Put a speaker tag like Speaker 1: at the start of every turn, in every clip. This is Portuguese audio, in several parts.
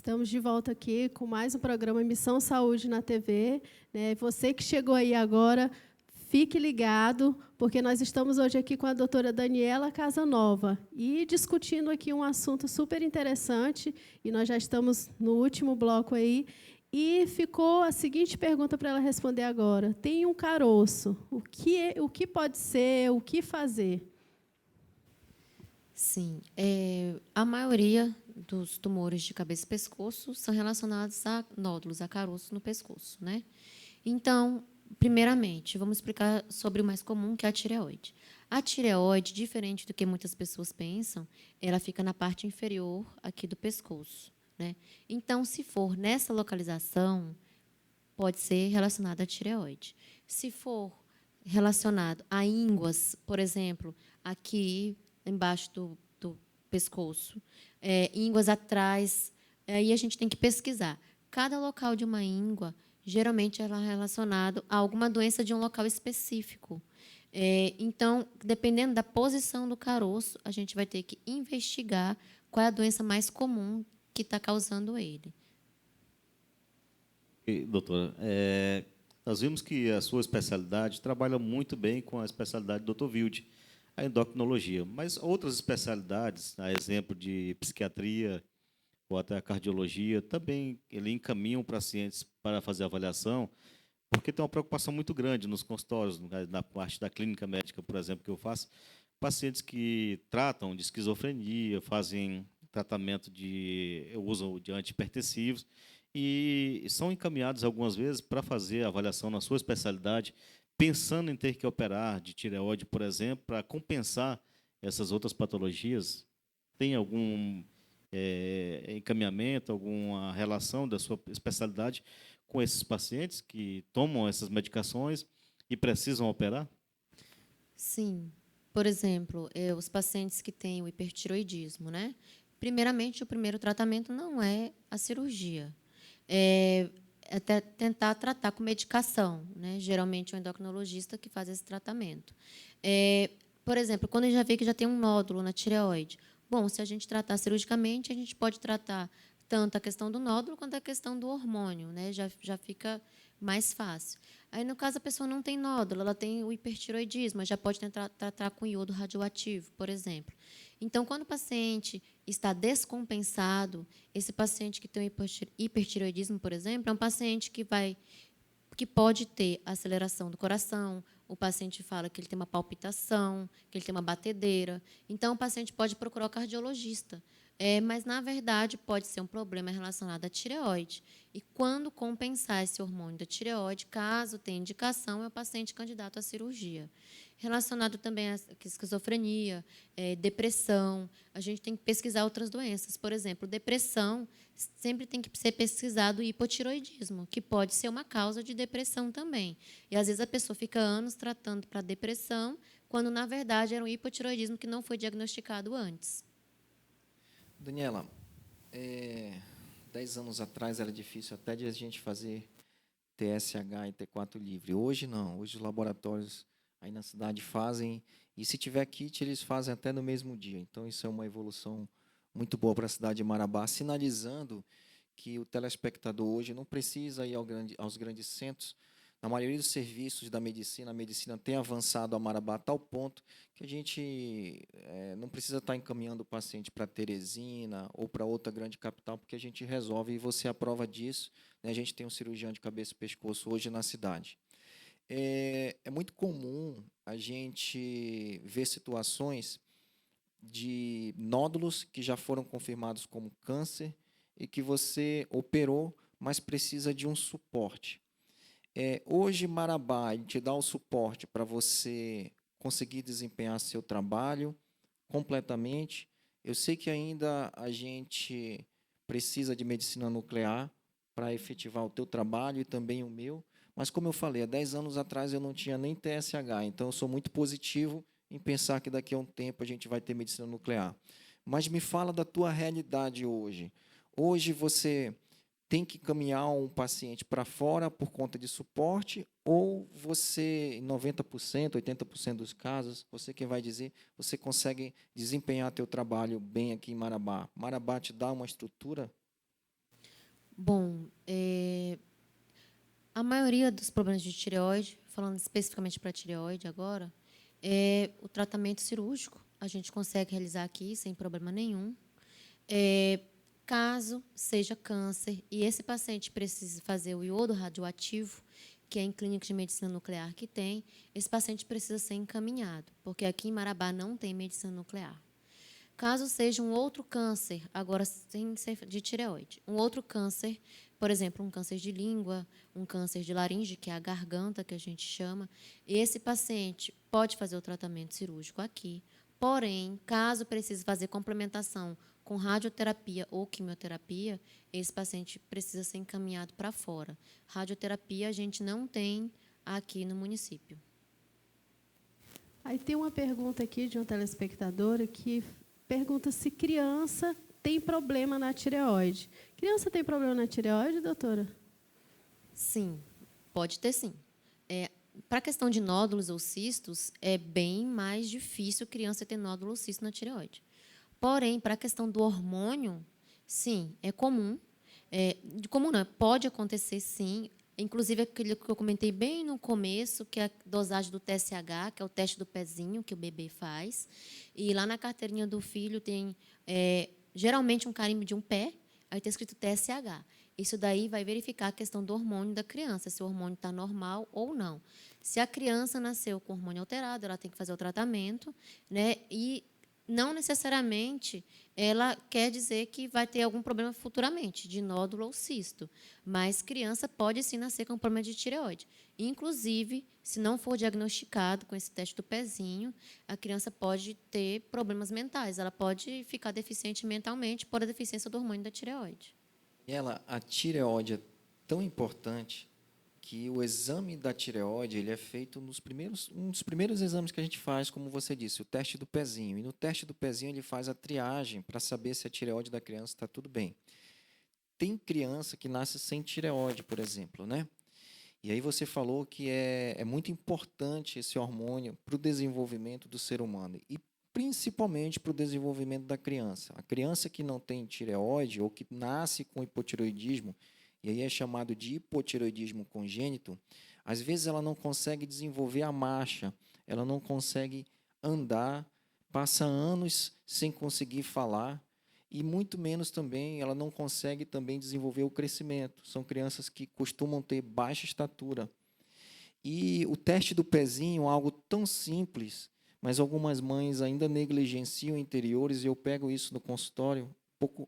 Speaker 1: Estamos de volta aqui com mais um programa Missão Saúde na TV. Né? Você que chegou aí agora, fique ligado, porque nós estamos hoje aqui com a doutora Daniela Casanova e discutindo aqui um assunto super interessante, e nós já estamos no último bloco aí, e ficou a seguinte pergunta para ela responder agora. Tem um caroço, o que pode ser, o que fazer?
Speaker 2: Sim, a maioria dos tumores de cabeça e pescoço são relacionados a nódulos, a caroços no pescoço, né? Então, primeiramente, vamos explicar sobre o mais comum, que é a tireoide. A tireoide, diferente do que muitas pessoas pensam, ela fica na parte inferior aqui do pescoço, né? Então, se for nessa localização, pode ser relacionado à tireoide. Se for relacionado a ínguas, por exemplo, aqui embaixo do pescoço, ínguas atrás, aí a gente tem que pesquisar. Cada local de uma íngua, geralmente, ela é relacionado a alguma doença de um local específico. Então, dependendo da posição do caroço, a gente vai ter que investigar qual é a doença mais comum que está causando ele.
Speaker 3: E, doutora, nós vimos que a sua especialidade trabalha muito bem com a especialidade do Dr. Wilde, a endocrinologia, mas outras especialidades, a exemplo de psiquiatria ou até a cardiologia, também ele encaminham pacientes para fazer avaliação, porque tem uma preocupação muito grande nos consultórios, na parte da clínica médica, por exemplo, que eu faço, pacientes que tratam de esquizofrenia, fazem tratamento de uso de antihipertensivos e são encaminhados algumas vezes para fazer a avaliação na sua especialidade, pensando em ter que operar de tireoide, por exemplo, para compensar essas outras patologias. Tem algum encaminhamento, alguma relação da sua especialidade com esses pacientes que tomam essas medicações e precisam operar?
Speaker 2: Sim. Por exemplo, os pacientes que têm o hipertiroidismo, né? Primeiramente, o primeiro tratamento não é a cirurgia. É até tentar tratar com medicação, né? Geralmente é o endocrinologista que faz esse tratamento. Por exemplo, quando a gente já vê que já tem um nódulo na tireoide, bom, se a gente tratar cirurgicamente, a gente pode tratar tanto a questão do nódulo quanto a questão do hormônio, né? Já fica mais fácil. Aí, no caso, a pessoa não tem nódulo, ela tem o hipertiroidismo, já pode tentar tratar com iodo radioativo, por exemplo. Então, quando o paciente está descompensado, esse paciente que tem o hipertiroidismo, por exemplo, é um paciente que pode ter aceleração do coração, o paciente fala que ele tem uma palpitação, que ele tem uma batedeira. Então, o paciente pode procurar o cardiologista. Mas, na verdade, pode ser um problema relacionado à tireoide. E, quando compensar esse hormônio da tireoide, caso tenha indicação, é o paciente candidato à cirurgia. Relacionado também à esquizofrenia, depressão, a gente tem que pesquisar outras doenças. Por exemplo, depressão, sempre tem que ser pesquisado o hipotiroidismo, que pode ser uma causa de depressão também. E, às vezes, a pessoa fica anos tratando para depressão, quando, na verdade, era um hipotiroidismo que não foi diagnosticado antes.
Speaker 4: Daniela, 10 anos atrás era difícil até de a gente fazer TSH e T4 livre. Hoje não. Hoje os laboratórios aí na cidade fazem, e se tiver kit, eles fazem até no mesmo dia. Então, isso é uma evolução muito boa para a cidade de Marabá, sinalizando que o telespectador hoje não precisa ir aos grandes centros. Na maioria dos serviços da medicina, a medicina tem avançado a Marabá a tal ponto que a gente não precisa estar encaminhando o paciente para Teresina ou para outra grande capital, porque a gente resolve, e você é a prova disso. Né? A gente tem um cirurgião de cabeça e pescoço hoje na cidade. É muito comum a gente ver situações de nódulos que já foram confirmados como câncer e que você operou, mas precisa de um suporte. Hoje, Marabá, a gente dá o suporte para você conseguir desempenhar seu trabalho completamente. Eu sei que ainda a gente precisa de medicina nuclear para efetivar o teu trabalho e também o meu, mas, como eu falei, há 10 anos atrás eu não tinha nem TSH, então eu sou muito positivo em pensar que daqui a um tempo a gente vai ter medicina nuclear. Mas me fala da tua realidade hoje. Hoje você tem que caminhar um paciente para fora por conta de suporte, ou você, em 90%, 80% dos casos, você quem vai dizer, você consegue desempenhar teu trabalho bem aqui em Marabá? Marabá te dá uma estrutura?
Speaker 2: Bom, a maioria dos problemas de tireoide, falando especificamente para a tireoide agora, é o tratamento cirúrgico. A gente consegue realizar aqui sem problema nenhum. Caso seja câncer e esse paciente precise fazer o iodo radioativo, que é em clínica de medicina nuclear que tem, esse paciente precisa ser encaminhado, porque aqui em Marabá não tem medicina nuclear. Caso seja um outro câncer, agora sem ser de tireoide, um outro câncer, por exemplo, um câncer de língua, um câncer de laringe, que é a garganta, que a gente chama, esse paciente pode fazer o tratamento cirúrgico aqui. Porém, caso precise fazer complementação com radioterapia ou quimioterapia, esse paciente precisa ser encaminhado para fora. Radioterapia a gente não tem aqui no município.
Speaker 1: Aí tem uma pergunta aqui de um telespectador que pergunta se criança tem problema na tireoide. Criança tem problema na tireoide, doutora?
Speaker 2: Sim, pode ter sim. Para a questão de nódulos ou cistos, é bem mais difícil criança ter nódulo ou cisto na tireoide. Porém, para a questão do hormônio, sim, é comum. Comum não, pode acontecer sim. Inclusive, aquele que eu comentei bem no começo, que é a dosagem do TSH, que é o teste do pezinho que o bebê faz. E lá na carteirinha do filho tem, geralmente, um carimbo de um pé, aí está escrito TSH. Isso daí vai verificar a questão do hormônio da criança, se o hormônio está normal ou não. Se a criança nasceu com hormônio alterado, ela tem que fazer o tratamento, né? E não necessariamente ela quer dizer que vai ter algum problema futuramente, de nódulo ou cisto. Mas criança pode sim nascer com problema de tireoide. Inclusive, se não for diagnosticado com esse teste do pezinho, a criança pode ter problemas mentais. Ela pode ficar deficiente mentalmente por a deficiência do hormônio da tireoide.
Speaker 4: A tireoide é tão importante que o exame da tireoide ele é feito um dos primeiros exames que a gente faz, como você disse, o teste do pezinho. E no teste do pezinho ele faz a triagem para saber se a tireoide da criança está tudo bem. Tem criança que nasce sem tireoide, por exemplo, né? E aí você falou que é muito importante esse hormônio para o desenvolvimento do ser humano e principalmente para o desenvolvimento da criança. A criança que não tem tireoide ou que nasce com hipotireoidismo, e aí é chamado de hipotireoidismo congênito, às vezes ela não consegue desenvolver a marcha, ela não consegue andar, passa anos sem conseguir falar e muito menos também ela não consegue também desenvolver o crescimento. São crianças que costumam ter baixa estatura. E o teste do pezinho, algo tão simples, mas algumas mães ainda negligenciam interiores, e eu pego isso no consultório,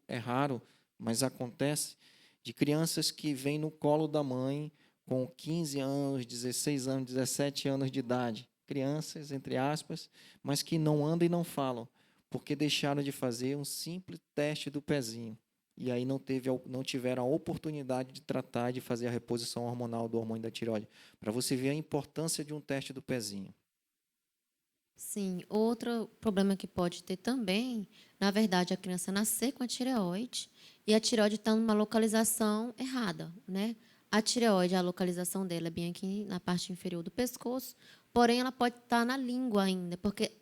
Speaker 4: é raro, mas acontece, de crianças que vêm no colo da mãe com 15 anos, 16 anos, 17 anos de idade. Crianças, entre aspas, mas que não andam e não falam, porque deixaram de fazer um simples teste do pezinho. E aí não tiveram a oportunidade de tratar, de fazer a reposição hormonal do hormônio da tireoide. Para você ver a importância de um teste do pezinho.
Speaker 2: Sim, outro problema que pode ter também, na verdade, a criança nascer com a tireoide e a tireoide está numa localização errada, né? A tireoide, a localização dela é bem aqui na parte inferior do pescoço, porém ela pode estar na língua ainda, porque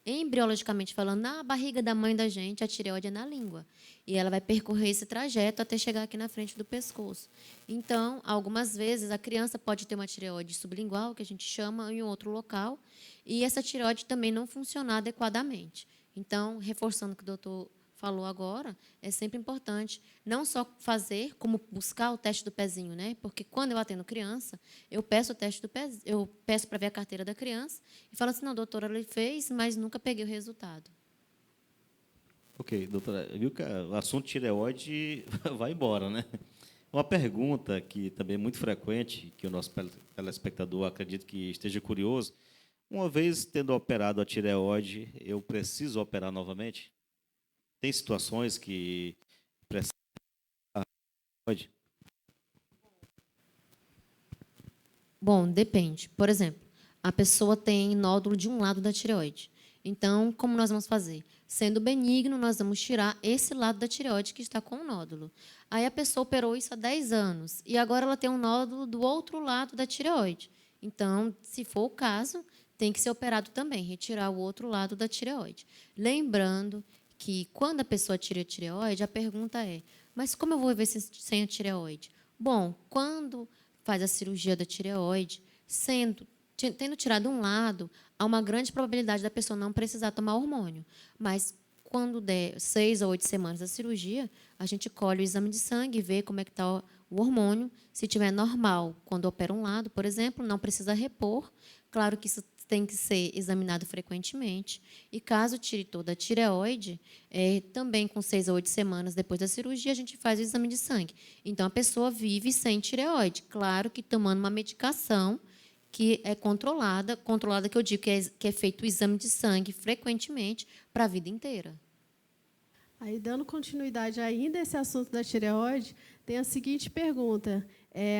Speaker 2: embriologicamente falando, na barriga da mãe da gente, a tireoide é na língua. E ela vai percorrer esse trajeto até chegar aqui na frente do pescoço. Então, algumas vezes, a criança pode ter uma tireoide sublingual, que a gente chama, em outro local, e essa tireoide também não funcionar adequadamente. Então, reforçando o que o doutor falou agora, é sempre importante não só fazer, como buscar o teste do pezinho, né? Porque quando eu atendo criança, eu peço o teste do pezinho, eu peço para ver a carteira da criança e falo assim, não, doutora, ele fez, mas nunca peguei o resultado.
Speaker 3: Ok, doutora, viu que o assunto tireoide vai embora, né? Uma pergunta que também é muito frequente, que o nosso telespectador acredito que esteja curioso, uma vez tendo operado a tireoide, eu preciso operar novamente? Tem situações que precisam. Pode?
Speaker 2: Bom, depende. Por exemplo, a pessoa tem nódulo de um lado da tireoide. Então, como nós vamos fazer? Sendo benigno, nós vamos tirar esse lado da tireoide que está com o nódulo. Aí a pessoa operou isso há 10 anos e agora ela tem um nódulo do outro lado da tireoide. Então, se for o caso, tem que ser operado também, retirar o outro lado da tireoide. Lembrando que, quando a pessoa tira a tireoide, a pergunta é, Mas como eu vou viver sem a tireoide? Bom, quando faz a cirurgia da tireoide, tendo tirado um lado, há uma grande probabilidade da pessoa não precisar tomar hormônio. Mas, quando der 6 a 8 semanas da cirurgia, a gente colhe o exame de sangue e vê como é que está o hormônio. Se estiver normal, quando opera um lado, por exemplo, não precisa repor. Claro que isso tem que ser examinado frequentemente. E, caso tire toda a tireoide, também com 6 a 8 semanas depois da cirurgia, a gente faz o exame de sangue. Então, a pessoa vive sem tireoide. Claro que tomando uma medicação que é controlada que eu digo que é feito o exame de sangue frequentemente para a vida inteira.
Speaker 1: Aí, dando continuidade ainda a esse assunto da tireoide, tem a seguinte pergunta.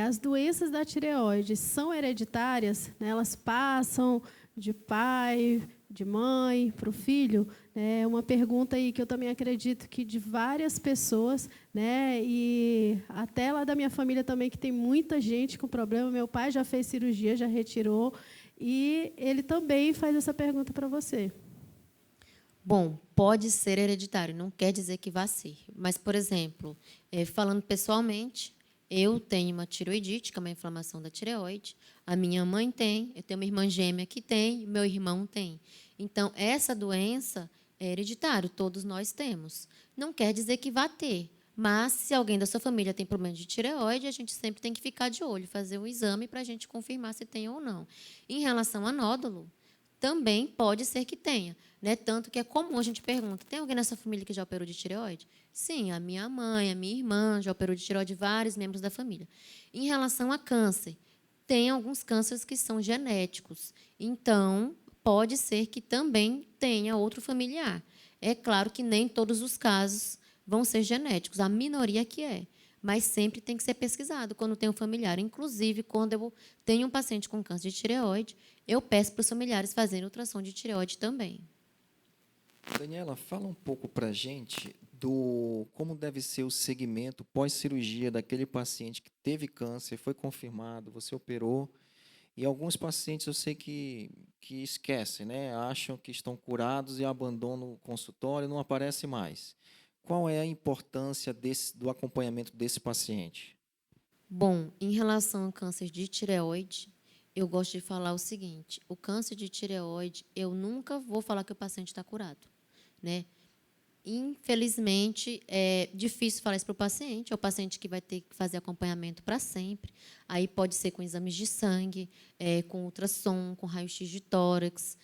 Speaker 1: As doenças da tireoide são hereditárias? Né? Elas passam de pai, de mãe, para o filho? É uma pergunta aí que eu também acredito que de várias pessoas, né? E até lá da minha família também, que tem muita gente com problema. Meu pai já fez cirurgia, já retirou, e ele também faz essa pergunta para você.
Speaker 2: Bom, pode ser hereditário, não quer dizer que vá ser. Mas, por exemplo, falando pessoalmente, eu tenho uma tireoidite, que é uma inflamação da tireoide, a minha mãe tem, eu tenho uma irmã gêmea que tem, meu irmão tem. Então, essa doença é hereditária, todos nós temos. Não quer dizer que vá ter, mas se alguém da sua família tem problema de tireoide, a gente sempre tem que ficar de olho, fazer um exame para a gente confirmar se tem ou não. Em relação a nódulo, também pode ser que tenha, né? Tanto que é comum a gente pergunta, tem alguém na sua família que já operou de tireoide? Sim, a minha mãe, a minha irmã já operou de tireoide, vários membros da família. Em relação a câncer, tem alguns cânceres que são genéticos. Então, pode ser que também tenha outro familiar. É claro que nem todos os casos vão ser genéticos, a minoria que é. Mas sempre tem que ser pesquisado quando tem um familiar. Inclusive, quando eu tenho um paciente com câncer de tireoide, eu peço para os familiares fazerem ultrassom de tireoide também.
Speaker 4: Daniela, fala um pouco para a gente do como deve ser o segmento pós-cirurgia daquele paciente que teve câncer, foi confirmado, você operou, e alguns pacientes eu sei que esquecem, né? Acham que estão curados e abandonam o consultório, não aparece mais. Qual é a importância do acompanhamento desse paciente?
Speaker 2: Bom, em relação ao câncer de tireoide, eu gosto de falar o seguinte, o câncer de tireoide, eu nunca vou falar que o paciente está curado, né? Infelizmente, é difícil falar isso para o paciente que vai ter que fazer acompanhamento para sempre. Aí pode ser com exames de sangue, com ultrassom, com raio-x de tórax,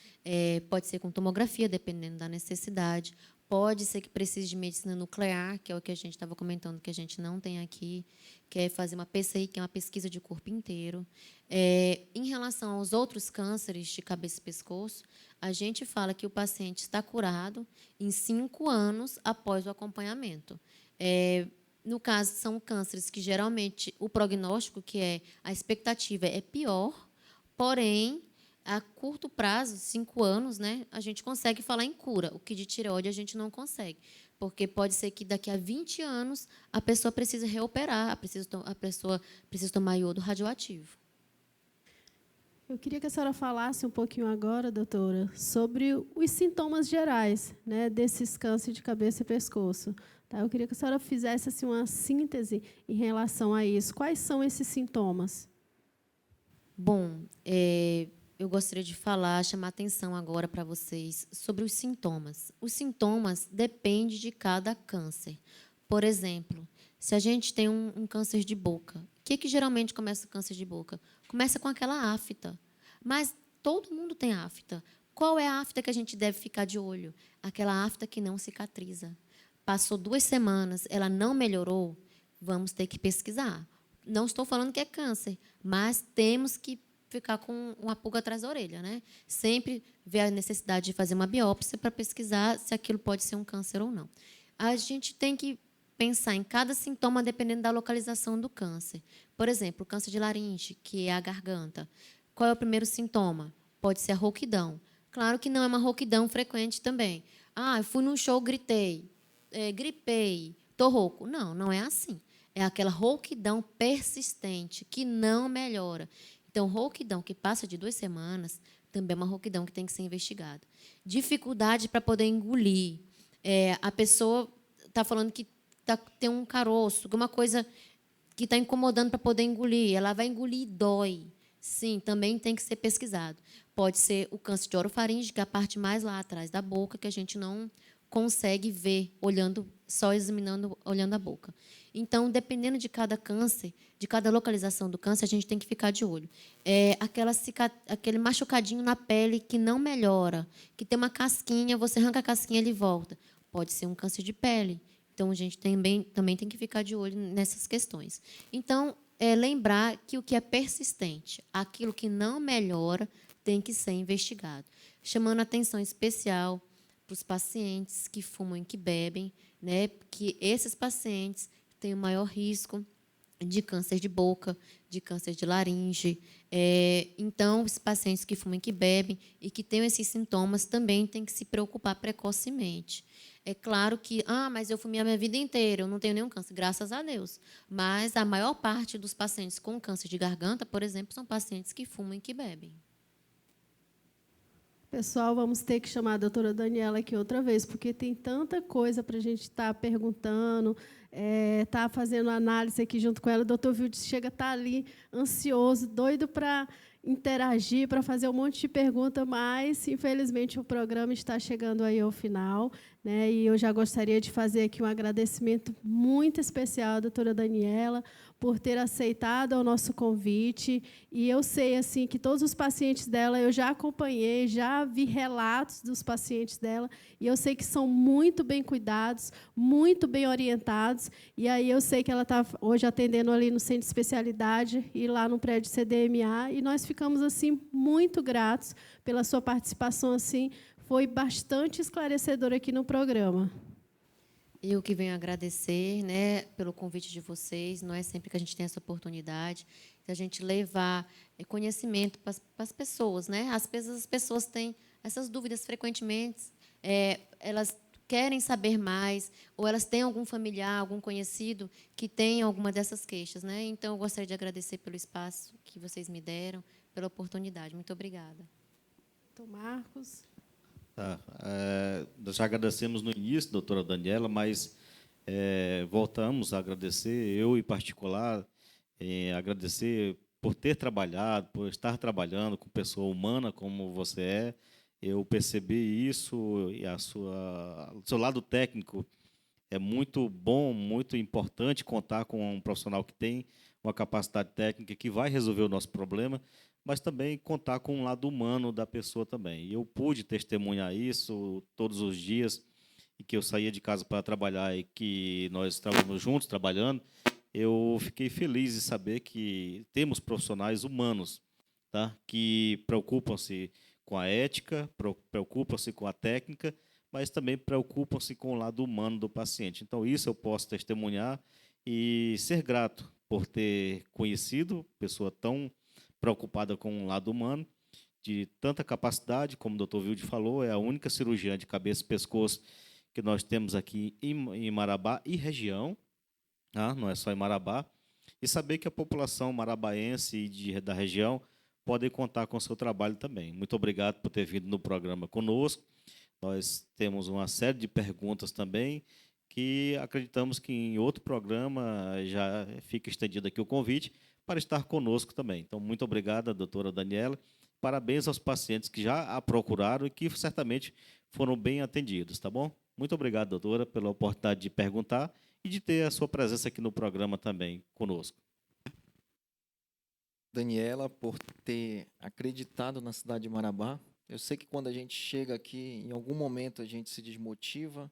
Speaker 2: pode ser com tomografia, dependendo da necessidade. Pode ser que precise de medicina nuclear, que é o que a gente estava comentando, que a gente não tem aqui, que é fazer uma PCI, que é uma pesquisa de corpo inteiro. Em relação aos outros cânceres de cabeça e pescoço, a gente fala que o paciente está curado em 5 anos após o acompanhamento. No caso, são cânceres que, geralmente, o prognóstico, a expectativa é pior, porém, a curto prazo, 5 anos, né, a gente consegue falar em cura. O que de tireoide a gente não consegue, porque pode ser que daqui a 20 anos a pessoa precise reoperar, a pessoa precisa tomar iodo radioativo.
Speaker 1: Eu queria que a senhora falasse um pouquinho agora, doutora, sobre os sintomas gerais, né, desses cânceres de cabeça e pescoço. Tá? Eu queria que a senhora fizesse assim, uma síntese em relação a isso. Quais são esses sintomas?
Speaker 2: Bom, eu gostaria de chamar atenção agora para vocês sobre os sintomas. Os sintomas dependem de cada câncer. Por exemplo, se a gente tem um câncer de boca, o que geralmente começa o câncer de boca? Começa com aquela afta. Mas todo mundo tem afta. Qual é a afta que a gente deve ficar de olho? Aquela afta que não cicatriza. Passou 2 semanas, ela não melhorou, vamos ter que pesquisar. Não estou falando que é câncer, mas temos que ficar com uma pulga atrás da orelha, né? Sempre ver a necessidade de fazer uma biópsia para pesquisar se aquilo pode ser um câncer ou não. A gente tem que pensar em cada sintoma dependendo da localização do câncer. Por exemplo, o câncer de laringe, que é a garganta. Qual é o primeiro sintoma? Pode ser a rouquidão. Claro que não é uma rouquidão frequente também. Eu fui num show, gritei, gripei, estou rouco. Não, não é assim. É aquela rouquidão persistente, que não melhora. Então, rouquidão que passa de 2 semanas, também é uma rouquidão que tem que ser investigada. Dificuldade para poder engolir. A pessoa está falando que tem um caroço, alguma coisa que está incomodando para poder engolir. Ela vai engolir e dói. Sim, também tem que ser pesquisado. Pode ser o câncer de orofaringe, que é a parte mais lá atrás da boca, que a gente não consegue ver olhando, só examinando, olhando a boca. Então, dependendo de cada câncer, de cada localização do câncer, a gente tem que ficar de olho. Aquele machucadinho na pele que não melhora, que tem uma casquinha, você arranca a casquinha e ele volta. Pode ser um câncer de pele. Então, a gente também tem que ficar de olho nessas questões. Então, lembrar que o que é persistente, aquilo que não melhora, tem que ser investigado. Chamando atenção especial para os pacientes que fumam e que bebem, né, que esses pacientes têm o maior risco de câncer de boca, de câncer de laringe. Então, os pacientes que fumam e que bebem e que têm esses sintomas também têm que se preocupar precocemente. É claro que, mas eu fumei a minha vida inteira, eu não tenho nenhum câncer, graças a Deus. Mas a maior parte dos pacientes com câncer de garganta, por exemplo, são pacientes que fumam e que bebem.
Speaker 1: Pessoal, vamos ter que chamar a doutora Daniela aqui outra vez, porque tem tanta coisa para a gente estar perguntando, estar fazendo análise aqui junto com ela. O doutor Vildes chega a estar ali ansioso, doido para interagir, para fazer um monte de pergunta, mas, infelizmente, o programa está chegando aí ao final, né? E eu já gostaria de fazer aqui um agradecimento muito especial à doutora Daniela por ter aceitado o nosso convite. E eu sei assim que todos os pacientes dela eu já acompanhei, já vi relatos dos pacientes dela, e eu sei que são muito bem cuidados, muito bem orientados. E aí eu sei que ela está hoje atendendo ali no centro de especialidade e lá no prédio CDMA, e nós ficamos assim muito gratos pela sua participação, assim, foi bastante esclarecedora aqui no programa.
Speaker 2: Eu que venho agradecer, né, pelo convite de vocês. Não é sempre que a gente tem essa oportunidade de a gente levar conhecimento para as pessoas, né? Às vezes as pessoas têm essas dúvidas frequentemente, elas querem saber mais, ou elas têm algum familiar, algum conhecido que tem alguma dessas queixas, né? Então, eu gostaria de agradecer pelo espaço que vocês me deram, pela oportunidade. Muito obrigada.
Speaker 1: Então, Marcos.
Speaker 3: Tá. Nós já agradecemos no início, doutora Daniela, mas voltamos a agradecer, eu em particular, agradecer por ter trabalhado, por estar trabalhando com pessoa humana como você é. Eu percebi isso, e o seu lado técnico é muito bom, muito importante contar com um profissional que tem uma capacidade técnica que vai resolver o nosso problema, mas também contar com um lado humano da pessoa também. E eu pude testemunhar isso todos os dias, e que eu saía de casa para trabalhar e que nós estávamos juntos trabalhando. Eu fiquei feliz de saber que temos profissionais humanos, tá? Que preocupam-se com a ética, preocupam-se com a técnica, mas também preocupam-se com o lado humano do paciente. Então, isso eu posso testemunhar e ser grato por ter conhecido pessoa tão preocupada com o lado humano, de tanta capacidade, como o doutor Vilde falou, é a única cirurgiã de cabeça e pescoço que nós temos aqui em Marabá e região, tá? Não é só em Marabá, e saber que a população marabaense e da região pode contar com o seu trabalho também. Muito obrigado por ter vindo no programa conosco. Nós temos uma série de perguntas também, que acreditamos que em outro programa já fica estendido aqui o convite para estar conosco também. Então, muito obrigado, doutora Daniela. Parabéns aos pacientes que já a procuraram e que certamente foram bem atendidos, tá bom? Muito obrigado, doutora, pela oportunidade de perguntar e de ter a sua presença aqui no programa também conosco.
Speaker 4: Daniela, por ter acreditado na cidade de Marabá. Eu sei que quando a gente chega aqui, em algum momento a gente se desmotiva,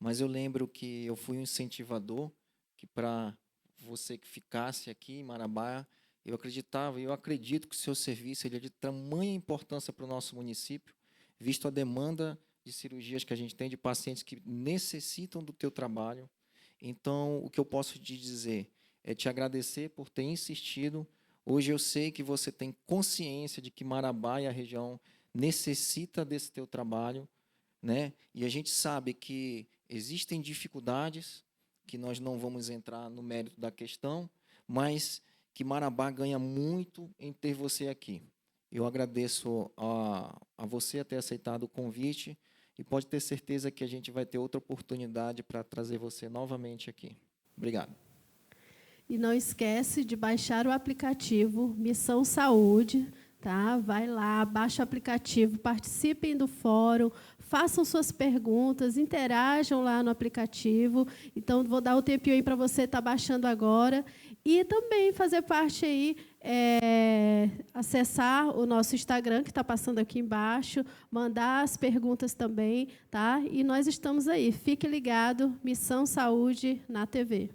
Speaker 4: mas eu lembro que eu fui um incentivador, que para você que ficasse aqui em Marabá, eu acreditava e eu acredito que o seu serviço ele é de tamanha importância para o nosso município, visto a demanda de cirurgias que a gente tem de pacientes que necessitam do teu trabalho. Então, o que eu posso te dizer é te agradecer por ter insistido. Hoje eu sei que você tem consciência de que Marabá e a região necessita desse teu trabalho, né? E a gente sabe que existem dificuldades, que nós não vamos entrar no mérito da questão, mas que Marabá ganha muito em ter você aqui. Eu agradeço a você ter aceitado o convite e pode ter certeza que a gente vai ter outra oportunidade para trazer você novamente aqui. Obrigado.
Speaker 1: E não esquece de baixar o aplicativo Missão Saúde, tá? Vai lá, baixa o aplicativo, participem do fórum, façam suas perguntas, interajam lá no aplicativo. Então, vou dar o tempinho aí para você estar baixando agora. E também fazer parte aí, acessar o nosso Instagram, que está passando aqui embaixo, mandar as perguntas também, tá? E nós estamos aí. Fique ligado, Missão Saúde na TV.